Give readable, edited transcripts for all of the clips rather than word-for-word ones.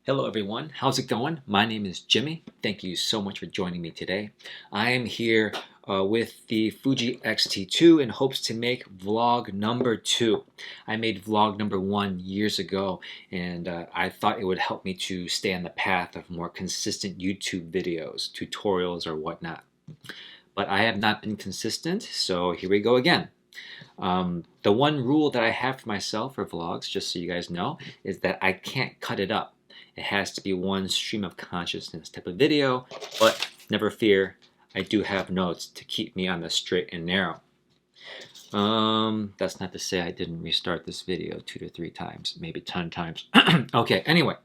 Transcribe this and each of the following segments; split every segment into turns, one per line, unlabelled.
Hello everyone, how's it going? My name is Jimmy. Thank you so much for joining me today. I am here with the Fuji X-T2 in hopes to make vlog number 2. I made vlog number 1 years ago and I thought it would help me to stay on the path of more consistent YouTube videos, tutorials or whatnot. But I have not been consistent, so here we go again. The one rule that I have for myself for vlogs, just so you guys know, is that I can't cut it up. It has to be one stream of consciousness type of video, but never fear, I do have notes to keep me on the straight and narrow. That's not to say I didn't restart this video 2 to 3 times, maybe 10 times. Okay, anyway,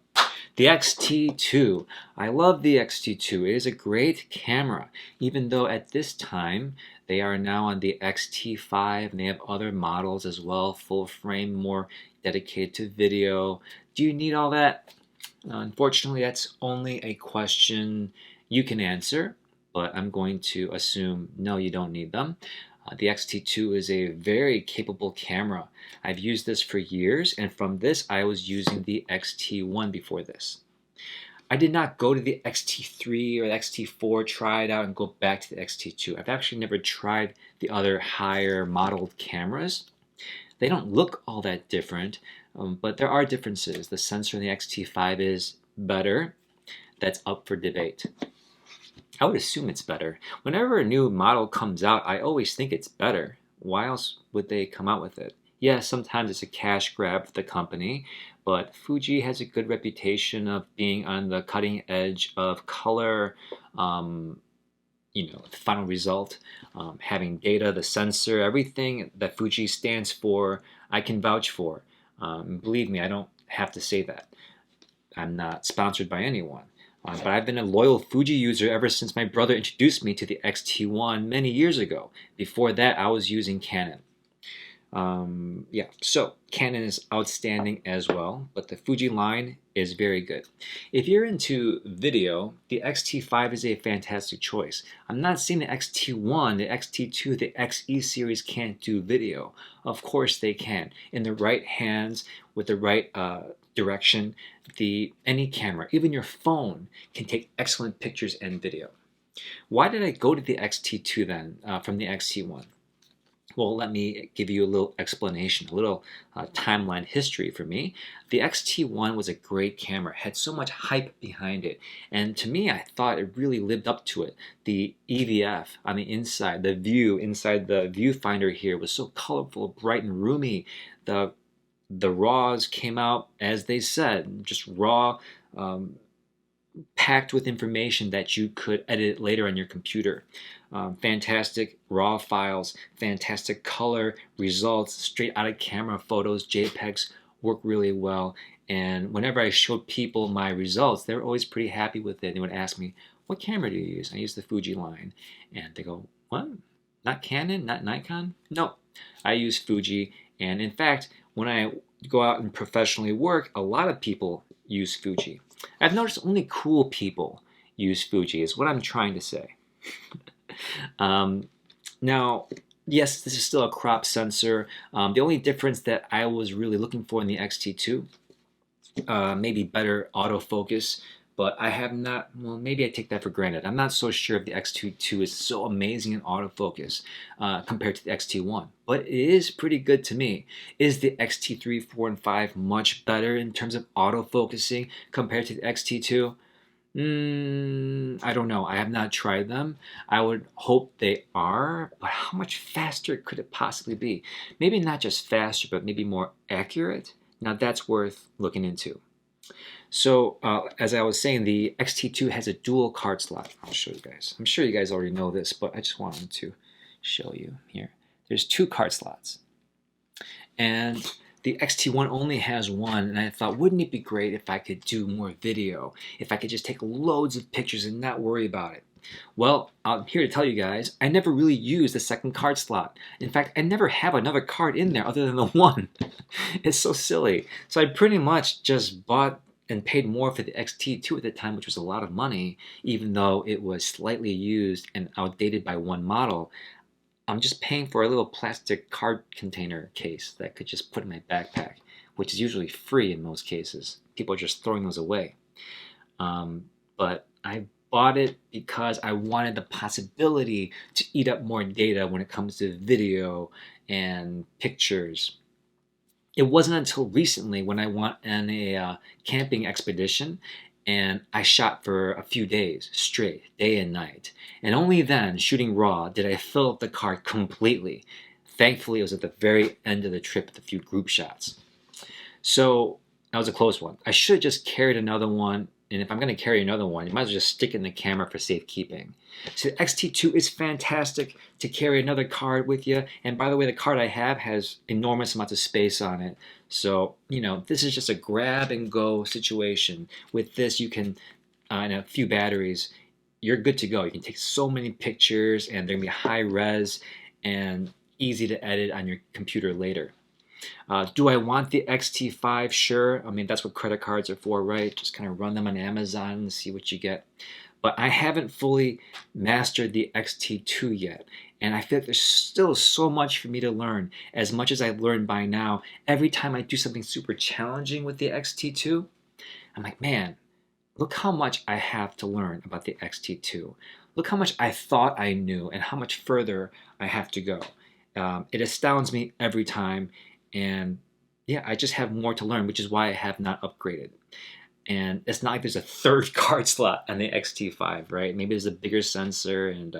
the Xt2. I love the Xt2. It is a great camera, even though at this time they are now on the Xt5 and they have other models as well, full frame, more dedicated to video. Do you need all that? Unfortunately, that's only a question you can answer, but I'm going to assume no, you don't need them. The Xt2 is a very capable camera. I've used this for years, and from this I was using the Xt1 before this. I did not go to the Xt3 or the Xt4, try it out and go back to the Xt2. I've actually never tried the other higher modeled cameras. They don't look all that different, but there are differences. The sensor in the Xt5 is better. That's up for debate. I would assume it's better. Whenever a new model comes out, I always think it's better. Why else would they come out with it? Yeah, sometimes it's a cash grab for the company, but Fuji has a good reputation of being on the cutting edge of color, the final result, having data, the sensor, everything that Fuji stands for, I can vouch for. Believe me, I don't have to say that. I'm not sponsored by anyone. But I've been a loyal Fuji user ever since my brother introduced me to the Xt1 many years ago. Before that, I was using Canon. So Canon is outstanding as well, but the Fuji line is very good. If you're into video, the Xt5 is a fantastic choice. I'm not saying the Xt1, the Xt2, the XE series can't do video. Of course they can. In the right hands, with the right direction, any camera, even your phone, can take excellent pictures and video. Why did I go to the Xt2 then from the Xt1? Well, let me give you a little explanation, a little timeline history for me. The Xt1 was a great camera, had so much hype behind it, and to me I thought it really lived up to it. The EVF on the inside, the view inside the viewfinder here was so colorful, bright and roomy. The RAWs came out as they said, just raw, packed with information that you could edit later on your computer. Fantastic raw files, fantastic color results, straight out of camera photos, JPEGs work really well. And whenever I showed people my results, they were always pretty happy with it. They would ask me, what camera do you use? I use the Fuji line. And they go, what? Not Canon? Not Nikon? No, I use Fuji. And in fact, when I go out and professionally work, a lot of people use Fuji. I've noticed only cool people use Fuji is what I'm trying to say. Now, yes, this is still a crop sensor. The only difference that I was really looking for in the Xt2, maybe better autofocus, but I have not, well, maybe I take that for granted. I'm not so sure if the Xt2 is so amazing in autofocus compared to the Xt1, but it is pretty good to me. Is the Xt3, 4, and 5 much better in terms of autofocusing compared to the Xt2? I don't know. I have not tried them. I would hope they are, but how much faster could it possibly be? Maybe not just faster, but maybe more accurate. Now that's worth looking into. So as I was saying, the Xt2 has a dual card slot. I'll show you guys. I'm sure you guys already know this, but I just wanted to show you here. There's 2 card slots. And the Xt1 only has one, and I thought, wouldn't it be great if I could do more video? If I could just take loads of pictures and not worry about it? Well, I'm here to tell you guys, I never really use the second card slot. In fact, I never have another card in there other than the one. It's so silly. So I pretty much just bought and paid more for the Xt2 at the time, which was a lot of money, even though it was slightly used and outdated by one model. I'm just paying for a little plastic card container case that I could just put in my backpack, which is usually free in most cases. people are just throwing those away. But I bought it because I wanted the possibility to eat up more data when it comes to video and pictures. It wasn't until recently when I went on a camping expedition and I shot for a few days straight, day and night. And only then, shooting raw, did I fill up the card completely. Thankfully, it was at the very end of the trip with a few group shots. So that was a close one. I should have just carried another one. And if I'm going to carry another one, you might as well just stick it in the camera for safekeeping. So the Xt2 is fantastic to carry another card with you. And by the way, the card I have has enormous amounts of space on it. So, this is just a grab and go situation. With this, you can, in a few batteries, you're good to go. You can take so many pictures and they're going to be high res and easy to edit on your computer later. Do I want the Xt5? Sure. I mean, that's what credit cards are for, right? Just kind of run them on Amazon and see what you get. But I haven't fully mastered the Xt2 yet. And I feel like there's still so much for me to learn. As much as I've learned by now, every time I do something super challenging with the Xt2, I'm like, man, look how much I have to learn about the Xt2. Look how much I thought I knew and how much further I have to go. It astounds me every time. And yeah, I just have more to learn, which is why I have not upgraded. And it's not like there's a third card slot on the Xt5, right? Maybe there's a bigger sensor and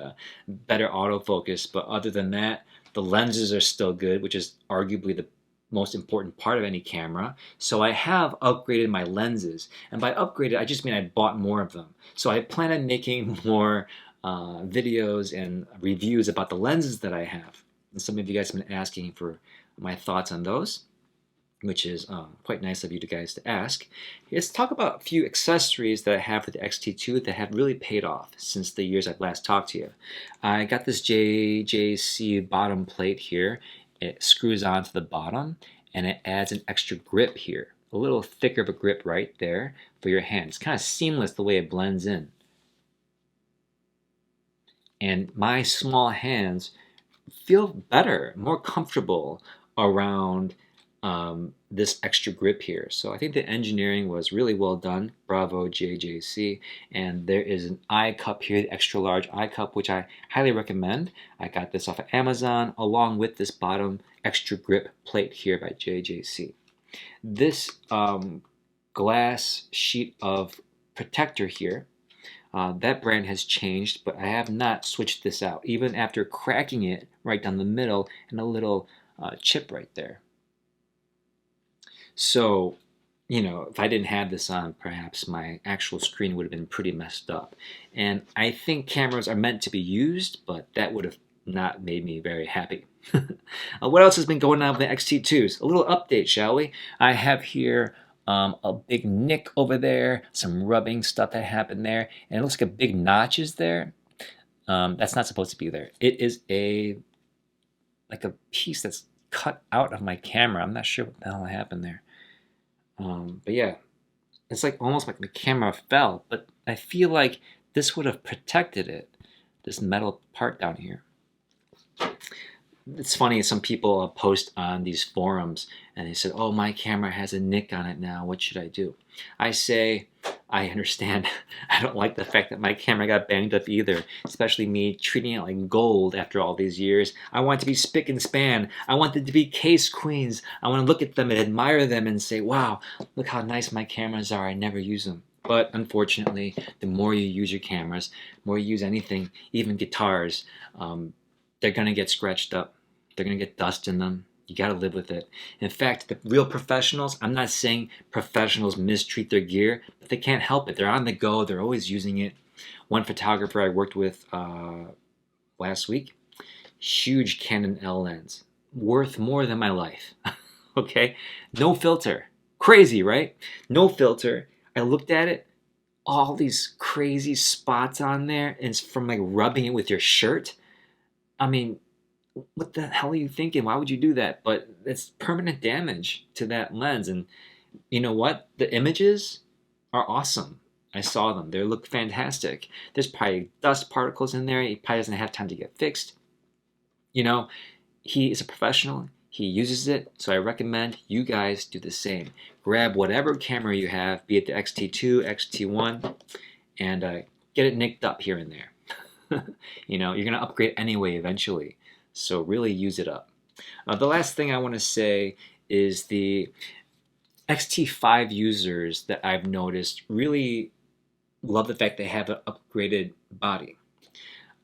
better autofocus, but other than that, the lenses are still good, which is arguably the most important part of any camera. So I have upgraded my lenses, and by upgraded, I just mean I bought more of them. So I plan on making more videos and reviews about the lenses that I have. And some of you guys have been asking for my thoughts on those, which is quite nice of you guys to ask. Let's talk about a few accessories that I have for the Xt2 that have really paid off since the years I've last talked to you. I got this JJC bottom plate here. It screws onto the bottom and it adds an extra grip here. A little thicker of a grip right there for your hand. It's kind of seamless the way it blends in. And my small hands feel better, more comfortable around this extra grip here. So I think the engineering was really well done. Bravo JJC. And there is an eye cup here, the extra large eye cup, which I highly recommend. I got this off of Amazon along with this bottom extra grip plate here by JJC. This glass sheet of protector here, that brand has changed, but I have not switched this out, even after cracking it right down the middle and a little chip right there. So, if I didn't have this on, perhaps my actual screen would have been pretty messed up. And I think cameras are meant to be used, but that would have not made me very happy. What else has been going on with the Xt2s? A little update, shall we? I have here a big nick over there, some rubbing stuff that happened there, and it looks like a big notch is there. That's not supposed to be there. It is like a piece that's cut out of my camera. I'm not sure what the hell happened there. But yeah, it's like almost like the camera fell, but I feel like this would have protected it, this metal part down here. It's funny, some people post on these forums and they said, oh, my camera has a nick on it now, what should I do? I say, I understand. I don't like the fact that my camera got banged up either, especially me treating it like gold after all these years. I want it to be spick and span. I want it to be case queens. I want to look at them and admire them and say, wow, look how nice my cameras are. I never use them. But unfortunately, the more you use your cameras, the more you use anything, even guitars, they're going to get scratched up. They're going to get dust in them. You got to live with it. In fact, the real professionals, I'm not saying professionals mistreat their gear, but they can't help it. They're on the go. They're always using it. One photographer I worked with last week, huge Canon L lens, worth more than my life. Okay? No filter. Crazy, right? No filter. I looked at it, all these crazy spots on there, and it's from like rubbing it with your shirt. I mean, what the hell are you thinking? Why would you do that? But it's permanent damage to that lens. And you know what? The images are awesome. I saw them. They look fantastic. There's probably dust particles in there. He probably doesn't have time to get fixed. He is a professional. He uses it, so I recommend you guys do the same. Grab whatever camera you have, be it the Xt2, Xt1, and get it nicked up here and there. You know, you're going to upgrade anyway eventually, so really use it up. The last thing I want to say is the Xt5 users that I've noticed really love the fact they have an upgraded body.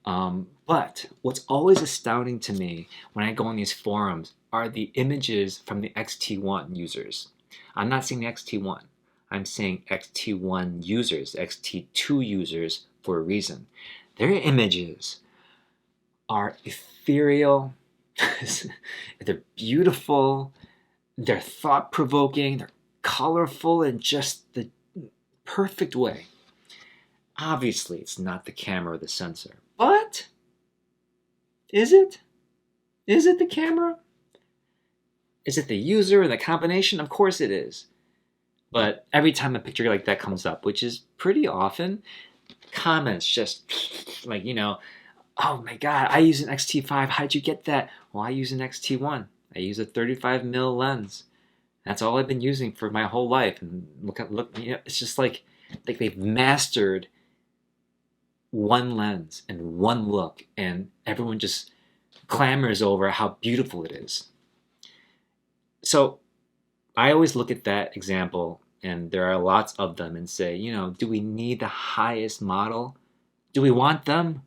But what's always astounding to me when I go on these forums are the images from the Xt1 users. I'm not saying the Xt1. I'm saying Xt1 users, Xt2 users for a reason. Their images are ethereal, they're beautiful, they're thought-provoking, they're colorful in just the perfect way. Obviously, it's not the camera or the sensor, but is it? Is it the camera? Is it the user and the combination? Of course it is. But every time a picture like that comes up, which is pretty often, comments just like, you know, oh my God, I use an Xt5. How'd you get that? Well, I use an Xt1. I use a 35mm lens. That's all I've been using for my whole life. And look, you know, it's just like they've mastered one lens and one look, and everyone just clamors over how beautiful it is. So I always look at that example, and there are lots of them, and say, you know, do we need the highest model? Do we want them?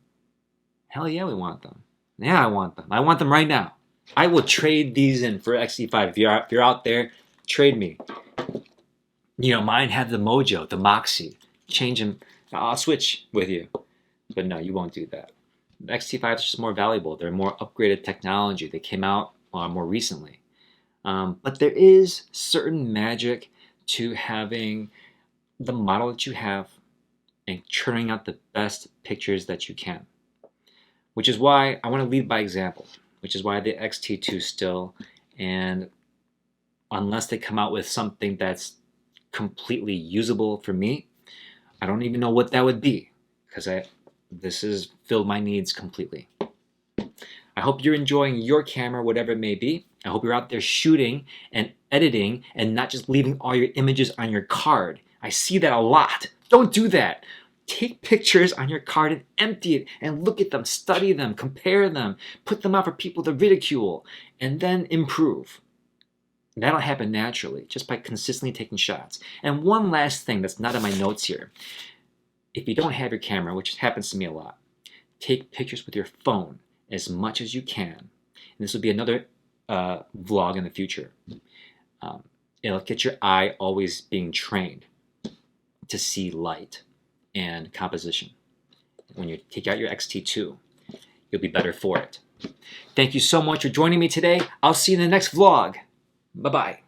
Hell yeah, we want them. Yeah, I want them. I want them right now. I will trade these in for Xt5. If you're out there, trade me. You know, mine have the mojo, the moxie. Change them. I'll switch with you. But no, you won't do that. The Xt5 is just more valuable. They're more upgraded technology. They came out more recently. But there is certain magic to having the model that you have and churning out the best pictures that you can. Which is why I want to lead by example. Which is why the Xt2 still, and unless they come out with something that's completely usable for me, I don't even know what that would be, because this has filled my needs completely. I hope you're enjoying your camera, whatever it may be. I hope you're out there shooting and editing and not just leaving all your images on your card. I see that a lot. Don't do that. Take pictures on your card and empty it and look at them, study them, compare them, put them out for people to ridicule, and then improve. That'll happen naturally, just by consistently taking shots. And one last thing that's not in my notes here. If you don't have your camera, which happens to me a lot, take pictures with your phone as much as you can. And this will be another vlog in the future. It'll get your eye always being trained to see light and composition. When you take out your Xt2, you'll be better for it. Thank you so much for joining me today. I'll see you in the next vlog. Bye-bye.